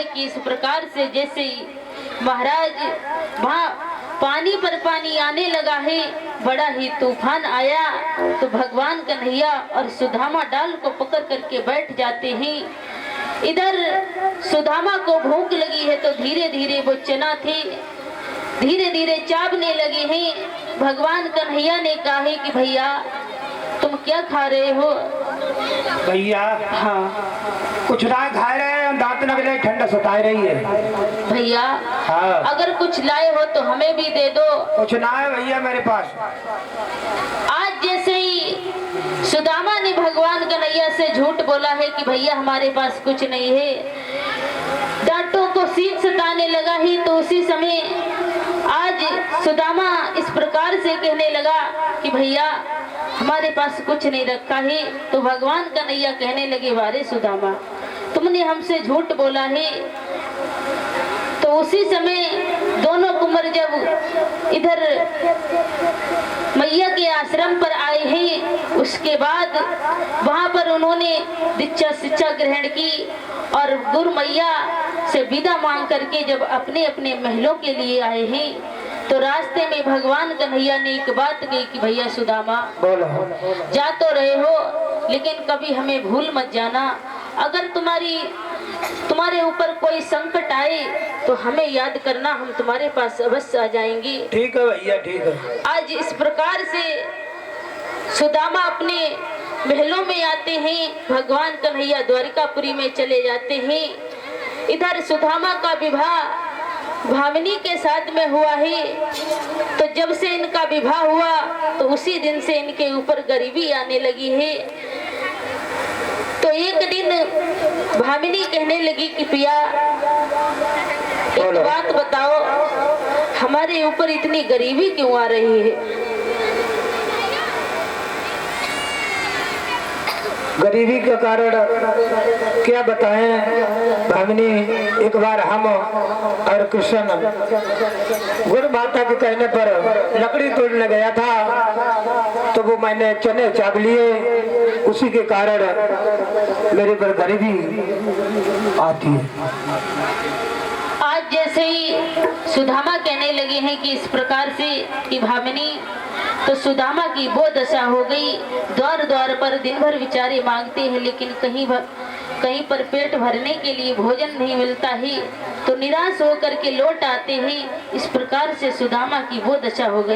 कि इस प्रकार से जैसे ही महाराज वहाँ पानी पर पानी आने लगा है, बड़ा ही तूफान आया, तो भगवान कन्हैया और सुदामा डाल को पकड़ करके बैठ जाते हैं। इधर सुदामा को भूख लगी है तो धीरे धीरे वो चना थे धीरे धीरे चाबने लगे हैं। भगवान कन्हैया ने कहा है कि भैया तुम क्या खा रहे हो? भैया हाँ कुछ ना खा रहे हैं, दांत नगले ठंडा सताए रही है। भैया हाँ अगर कुछ लाए हो तो हमें भी दे दो। कुछ ना है भैया मेरे पास। आज जैसे ही सुदामा ने भगवान कन्हैया से झूठ बोला है कि भैया हमारे पास कुछ नहीं है, डांटों को सीध सताने लगा ही, तो उसी समय आज सुदामा इस प्रकार से कहने लगा कि भैया हमारे पास कुछ नहीं रखा है। तो भगवान कन्हैया कहने लगे, वारे सुदामा तुमने हमसे झूठ बोला है। तो उसी समय दोनों कुंवर जब इधर मैया के आश्रम पर आए हैं, उसके बाद वहां पर उन्होंने दीक्षा शिक्षा ग्रहण की और गुरु मैया से विदा मांग करके जब अपने अपने महलों के लिए आए हैं, तो रास्ते में भगवान कन्हैया ने एक बात कही कि भैया सुदामा बोलो। जा तो रहे हो लेकिन कभी हमें भूल मत जाना। अगर तुम्हारे ऊपर कोई संकट आए तो हमें याद करना, हम तुम्हारे पास अवश्य आ जाएंगे। ठीक है भैया ठीक है। आज इस प्रकार से सुदामा अपने महलों में आते हैं, भगवान कन्हैया द्वारिकापुरी में चले जाते हैं। इधर सुदामा का विवाह भामिनी के साथ में हुआ है, तो जब से इनका विवाह हुआ तो उसी दिन से इनके ऊपर गरीबी आने लगी है। तो एक दिन भामिनी कहने लगी कि पिया एक बात बताओ, हमारे ऊपर इतनी गरीबी क्यों आ रही है? गरीबी का कारण क्या बताएं भामिनी। एक बार हम और कृष्ण गुरु माता के कहने पर लकड़ी तोड़ने गया था, तो वो मैंने चने चाग लिए, उसी के कारण मेरे पर गरीबी आती है। आज जैसे ही सुदामा कहने लगे हैं कि इस प्रकार से कि भामिनी, तो सुदामा की वो दशा हो गई, द्वार द्वार पर दिन भर विचारे मांगते हैं लेकिन कहीं पर पेट भरने के लिए भोजन नहीं मिलता है, तो निराश होकर के लौट आते हैं। इस प्रकार से सुदामा की वो दशा हो गई।